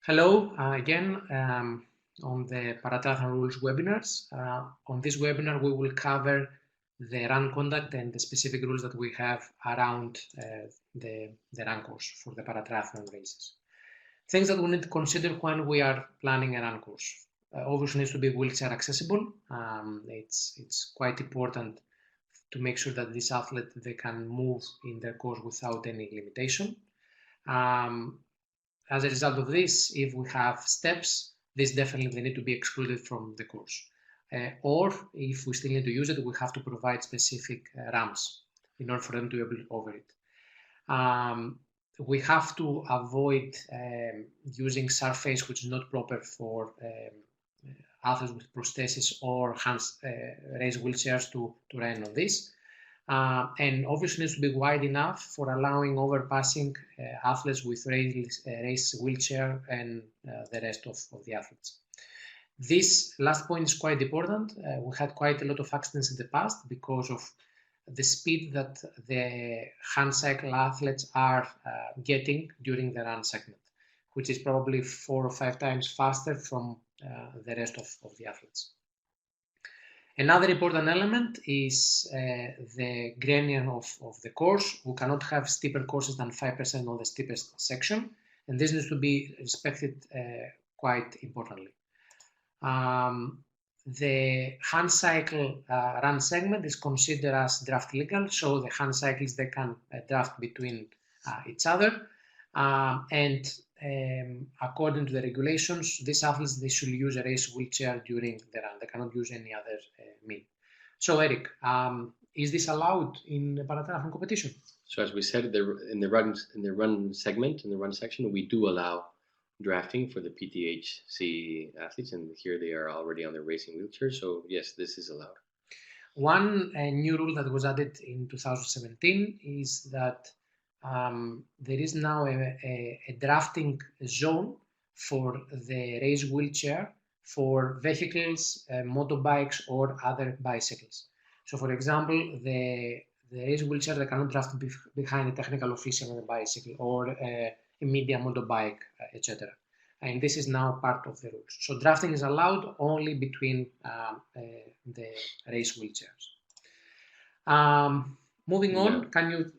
Hello again on the Paratriathlon Rules webinars. On this webinar, we will cover the run conduct and the specific rules that we have around the run course for the paratriathlon races. Things that we need to consider when we are planning a run course. Obviously, needs to be wheelchair accessible. It's quite important to make sure that these athletes they can move in their course without any limitation. As a result of this, if we have steps, this definitely need to be excluded from the course. Or if we still need to use it, we have to provide specific ramps in order for them to be able to over it. We have to avoid using surface which is not proper for athletes with prosthesis or raised wheelchairs to run on this. And obviously needs to be wide enough for allowing overpassing athletes with raised wheelchair and the rest of the athletes. This last point is quite important. We had quite a lot of accidents in the past because of the speed that the hand cycle athletes are getting during the run segment, which is probably 4 or 5 times faster from the rest of the athletes. Another important element is the gradient of the course. We cannot have steeper courses than 5% of the steepest section, and this needs to be respected quite importantly. The hand cycle run segment is considered as draft legal, so the hand cyclists they can draft between each other, and according to the regulations, these athletes they should use a race wheelchair during the run. They cannot use any other mean. So, Eric, is this allowed in the paratriathlon competition? So, as we said, in the run segment, in the run section, we do allow drafting for the PTHC athletes, and here they are already on their racing wheelchair. So, yes, this is allowed. One new rule that was added in 2017 is that there is now a drafting zone for the race wheelchair for vehicles, motorbikes, or other bicycles. So, for example, the race wheelchair they cannot draft behind a technical official on a bicycle or a media motorbike, etc. And this is now part of the rules. So drafting is allowed only between the race wheelchairs. Moving on, can you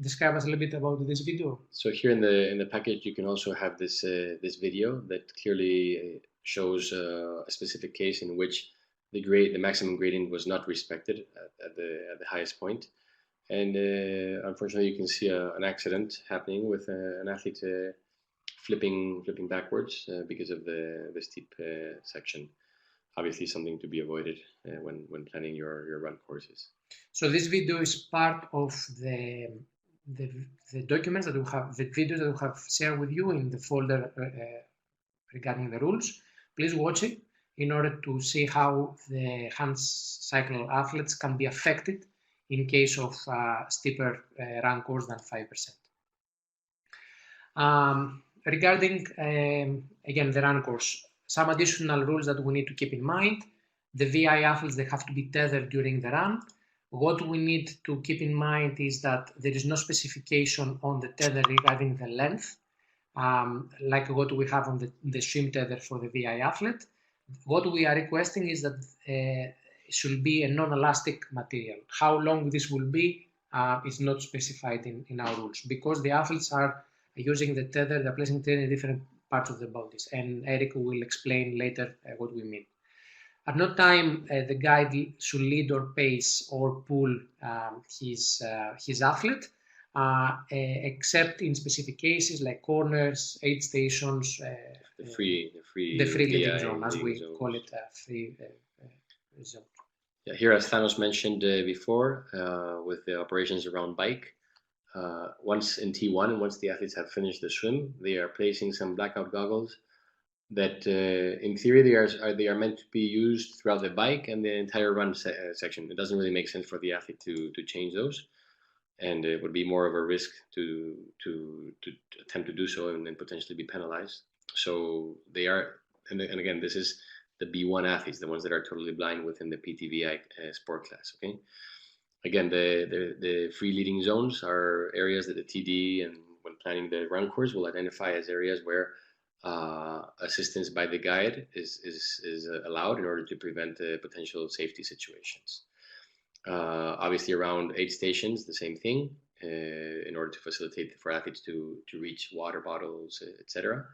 describe us a little bit about this video? So here in the package, you can also have this this video that clearly shows a specific case in which the maximum gradient was not respected at the highest point, and unfortunately, you can see an accident happening with an athlete flipping backwards because of the steep section. Obviously, something to be avoided when planning your run courses. So this video is part of the documents that we have, the videos that we have shared with you in the folder regarding the rules. Please watch it in order to see how the hand cycle athletes can be affected in case of steeper run course than 5%. Regarding, again, the run course, some additional rules that we need to keep in mind. The VI athletes, they have to be tethered during the run. What we need to keep in mind is that there is no specification on the tether regarding the length, like what we have on the swim tether for the VI athlete. What we are requesting is that it should be a non-elastic material. How long this will be is not specified in our rules because the athletes are using the tether, they're placing tether in different parts of their bodies, and Eric will explain later what we mean. At no time the guide should lead or pace or pull his athlete, except in specific cases like corners, aid stations, the free leading zone, as we call it, free zone. Yeah, here, as Thanos mentioned before, with the operations around bike, once in T1 and once the athletes have finished the swim, they are placing some blackout goggles that in theory they are meant to be used throughout the bike and the entire run section. It doesn't really make sense for the athlete to change those, and it would be more of a risk to attempt to do so and then potentially be penalized. So they are, and again, this is the B1 athletes, the ones that are totally blind within the PTVI sport class. Okay, again, the free leading zones are areas that the TD and when planning the run course will identify as areas where assistance by the guide is allowed in order to prevent potential safety situations. Obviously, around aid stations, the same thing, in order to facilitate for athletes to reach water bottles, etc.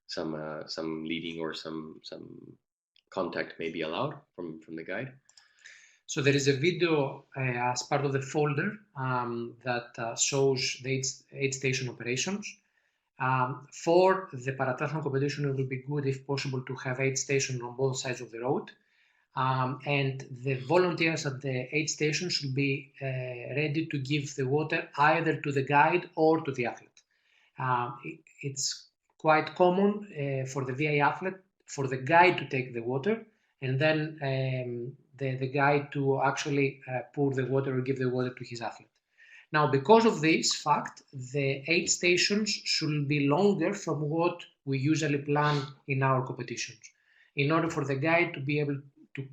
Some leading or some contact may be allowed from the guide. So there is a video as part of the folder that shows the aid station operations. For the paratriathlon competition, it will be good, if possible, to have aid stations on both sides of the road. And the volunteers at the aid station should be ready to give the water either to the guide or to the athlete. It's quite common for the VI athlete for the guide to take the water, and then the guide to actually pour the water or give the water to his athlete. Now, because of this fact, the aid stations should be longer from what we usually plan in our competitions, in order for the guide to be able to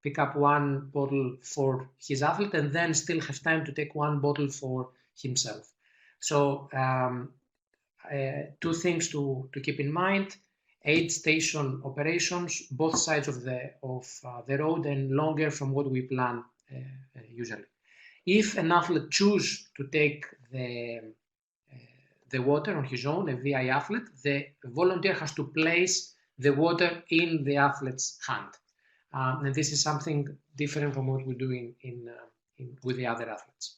pick up one bottle for his athlete and then still have time to take one bottle for himself. So two things to keep in mind: aid station operations, both sides of the road, and longer from what we plan usually. If an athlete chooses to take the water on his own, a VI athlete, the volunteer has to place the water in the athlete's hand. And this is something different from what we do with the other athletes.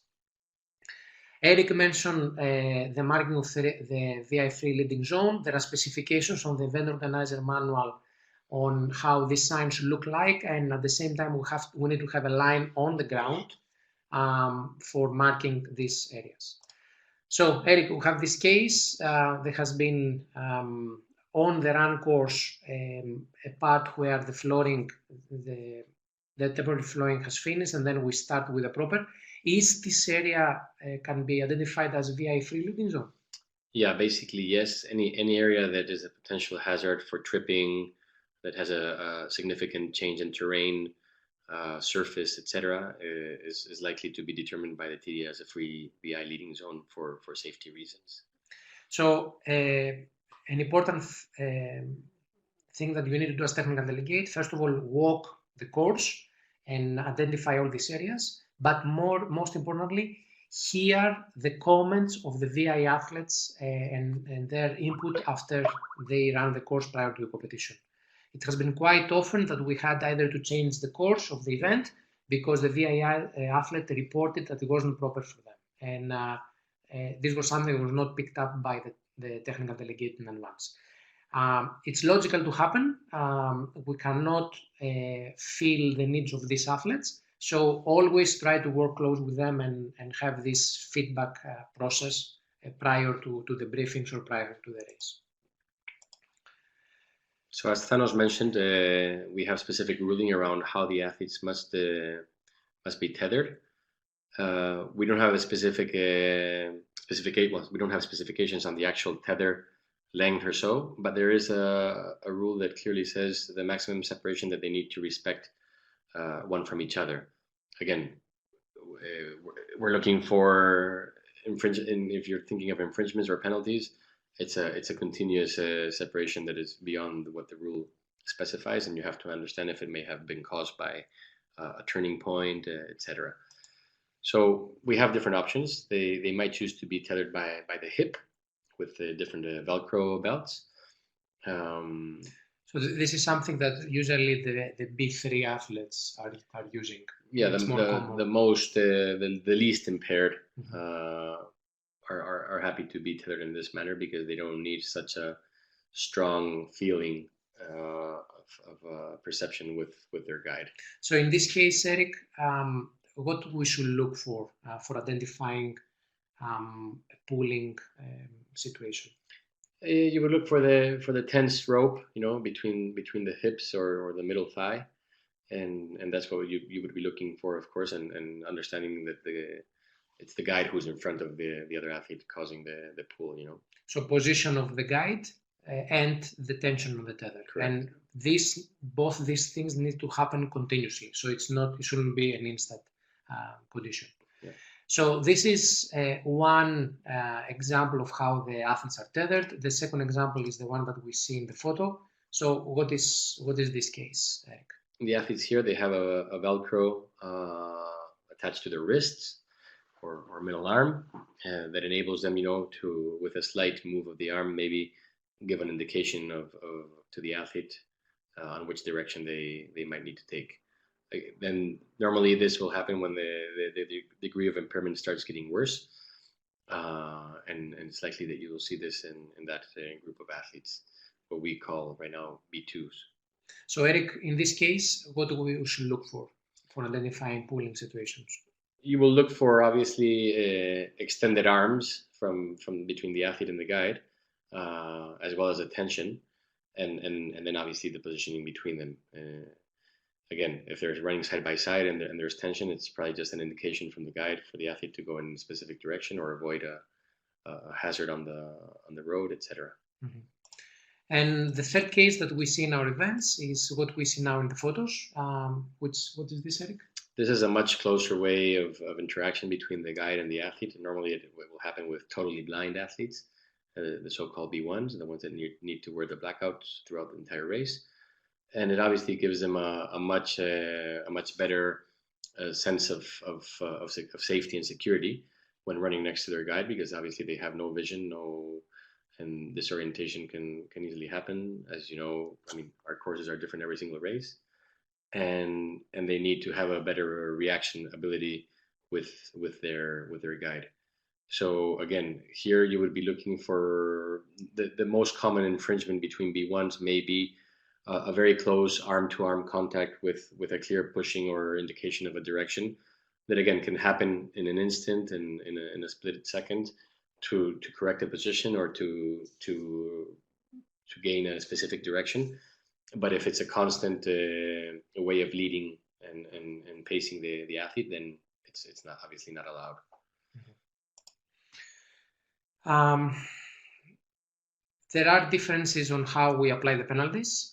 Eric mentioned the marking of the VI free leading zone. There are specifications on the event organizer manual on how this sign should look like, and at the same time we need to have a line on the ground for marking these areas. So Eric, we have this case. There has been on the run course a part where the flooring, the temporary flooring has finished, and then we start with a proper. Is this area can be identified as VI free leading zone? Yeah, basically yes. Any area that is a potential hazard for tripping, that has a significant change in terrain, surface, etc., is likely to be determined by the TD as a free VI leading zone for safety reasons. So an important thing that you need to do as technical delegate, first of all, walk the course and identify all these areas, but most importantly, hear the comments of the VI athletes and their input after they run the course prior to the competition. It has been quite often that we had either to change the course of the event because the VI athlete reported that it wasn't proper for them. And this was something that was not picked up by the technical delegate in advance. It's logical to happen. We cannot feel the needs of these athletes. So always try to work close with them and have this feedback process prior to the briefings or prior to the race. So as Thanos mentioned, we have specific ruling around how the athletes must be tethered. We don't have a specific we don't have specifications on the actual tether length or so, but there is a rule that clearly says the maximum separation that they need to respect one from each other. Again, we're looking for if you're thinking of infringements or penalties, it's a continuous separation that is beyond what the rule specifies, and you have to understand if it may have been caused by a turning point, etc. So we have different options. They might choose to be tethered by the hip with the different Velcro belts. So this is something that usually the big three athletes are using. Yeah, the least impaired are happy to be tethered in this manner because they don't need such a strong feeling of perception with their guide. So in this case, Eric, what we should look for identifying a pulling situation? You would look for the tense rope, between the hips or the middle thigh, and that's what you would be looking for, of course, and understanding that it's the guide who's in front of the other athlete causing the pull, So position of the guide and the tension of the tether. Correct. And both these things need to happen continuously. So it shouldn't be an instant condition. Yeah. So this is one example of how the athletes are tethered. The second example is the one that we see in the photo. So what is this case, Eric? The athletes here, they have a Velcro attached to their wrists or middle arm that enables them, to, with a slight move of the arm, maybe give an indication to the athlete on which direction they might need to take. Then normally this will happen when the degree of impairment starts getting worse, and it's likely that you will see this in that group of athletes, what we call right now B2s. So Eric, in this case, what do we should look for identifying pulling situations? You will look for obviously extended arms from between the athlete and the guide, as well as a tension, and then obviously the positioning between them. Again, if they're running side by side and there's tension, it's probably just an indication from the guide for the athlete to go in a specific direction or avoid a hazard on the road, etc. Mm-hmm. And the third case that we see in our events is what we see now in the photos. What is this, Eric? This is a much closer way of interaction between the guide and the athlete. Normally, it will happen with totally blind athletes, the so-called B1s, the ones that need to wear the blackouts throughout the entire race. And it obviously gives them a much better sense of safety and security when running next to their guide, because obviously they have no vision, and disorientation can easily happen. As you know, I mean, our courses are different every single race, and they need to have a better reaction ability with their guide. So again, here you would be looking for the most common infringement between B1s may be a very close arm-to-arm contact with a clear pushing or indication of a direction that again can happen in an instant and in a split second to correct a position or to gain a specific direction. But if it's a constant way of leading and pacing the athlete, then it's not obviously not allowed. There are differences on how we apply the penalties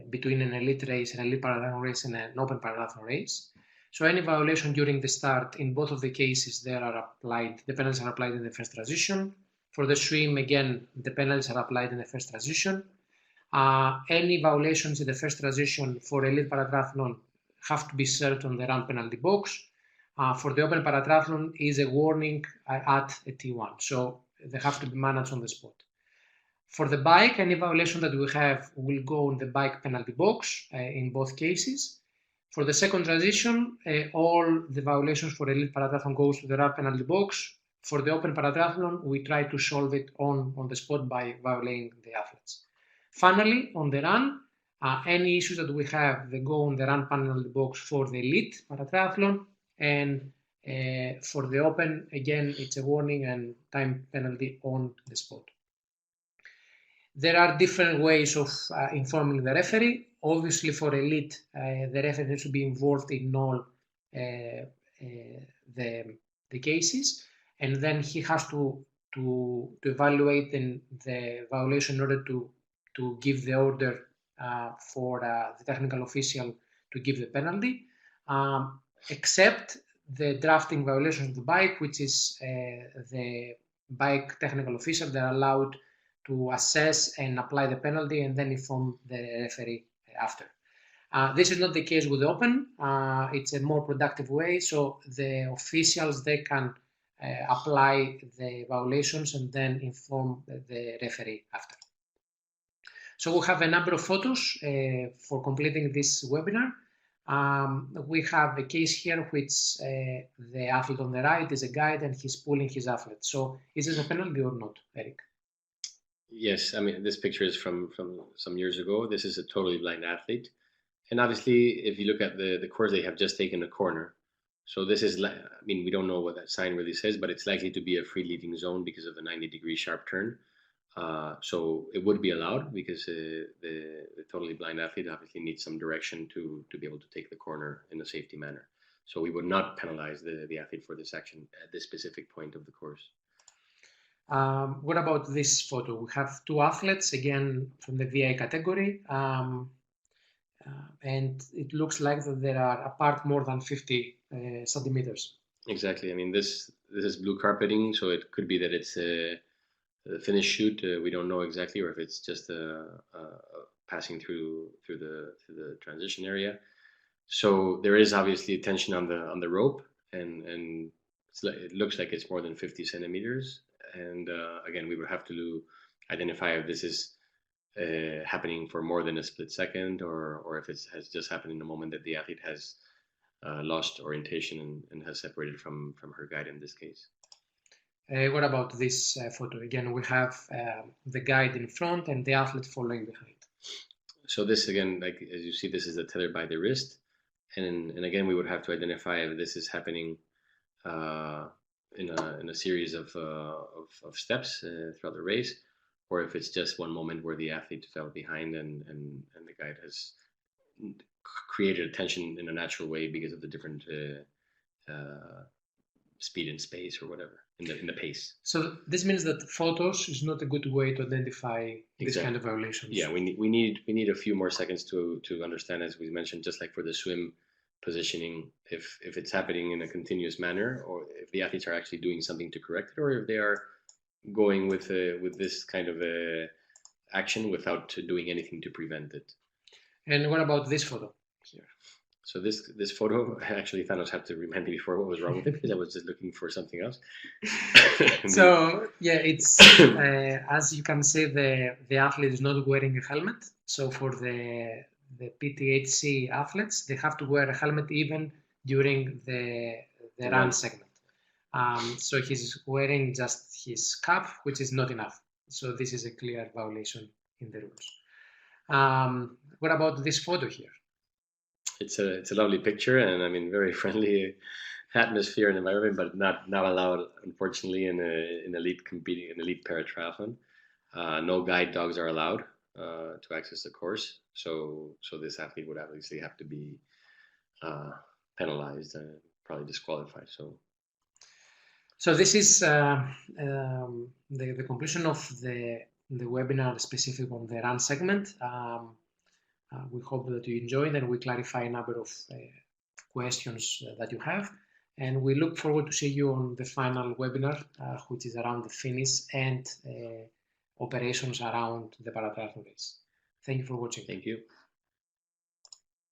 between an elite race, an elite parathlon race, and an open parathlon race. So any violation during the start, in both of the cases, the penalties are applied in the first transition. For the swim, again, the penalties are applied in the first transition. Any violations in the first transition for elite parathlon have to be served on the run penalty box. For the open parathlon is a warning at a T1. So they have to be managed on the spot. For the bike, any violation that we have will go in the bike penalty box in both cases. For the second transition, all the violations for elite parathlon goes to the run penalty box. For the open parathlon, we try to solve it on the spot by violating the athletes. Finally, on the run, any issues that we have, they go on the run penalty box for the elite parathlon, and for the open, again, it's a warning and time penalty on the spot. There are different ways of informing the referee. Obviously, for elite, the referee has to be involved in all the cases, and then he has to evaluate the violation in order to give the order for the technical official to give the penalty, except the drafting violation of the bike, which is the bike technical official. They're allowed to assess and apply the penalty and then inform the referee after. This is not the case with open. It's a more productive way, so the officials, they can apply the violations and then inform the referee after. So we have a number of photos for completing this webinar. We have a case here which the athlete on the right is a guide and he's pulling his athlete. So is this a penalty or not, Eric? Yes, I mean, this picture is from some years ago. This is a totally blind athlete. And obviously, if you look at the course, they have just taken a corner. So this is, I mean, we don't know what that sign really says, but it's likely to be a free leading zone because of the 90-degree sharp turn. So it would be allowed because the totally blind athlete obviously needs some direction to be able to take the corner in a safety manner. So we would not penalize the athlete for this action at this specific point of the course. What about this photo? We have two athletes, again, from the VI category. And it looks like that they are apart more than 50 centimeters. Exactly. I mean, this is blue carpeting, so it could be that it's a finish shoot. We don't know exactly, or if it's just passing through the transition area. So there is obviously tension on the rope, and it looks like it's more than 50 centimeters. And again, we would have to identify if this is happening for more than a split second, or if it has just happened in the moment that the athlete has lost orientation and has separated from her guide in this case. What about this photo? Again, we have the guide in front and the athlete following behind. So this again, like as you see, this is the tether by the wrist, and again, we would have to identify if this is happening in a series of steps throughout the race, or if it's just one moment where the athlete fell behind and the guide has created a tension in a natural way because of the different speed and space or whatever in the pace. So this means that photos is not a good way to identify this kind of violations. Yeah, we need a few more seconds to understand, as we mentioned, just like for the swim positioning, if it's happening in a continuous manner, or if the athletes are actually doing something to correct it, or if they are going with this kind of action without doing anything to prevent it. And what about this photo here? So this photo, actually, Thanos had to remind me before what was wrong with it because I was just looking for something else. So yeah, it's as you can see, the athlete is not wearing a helmet. So for the PTHC athletes, they have to wear a helmet even during the run segment. So he's wearing just his cap, which is not enough. So this is a clear violation in the rules. What about this photo here? It's a lovely picture, and I mean very friendly atmosphere and environment, but not allowed, unfortunately, in elite paratriathlon. No guide dogs are allowed to access the course, so this athlete would obviously have to be penalized and probably disqualified. So this is the conclusion of the webinar specific on the run segment. We hope that you enjoyed, and we clarify a number of questions that you have. And we look forward to see you on the final webinar, which is around the finish and operations around the paratriathlon race. Thank you for watching. Thank you.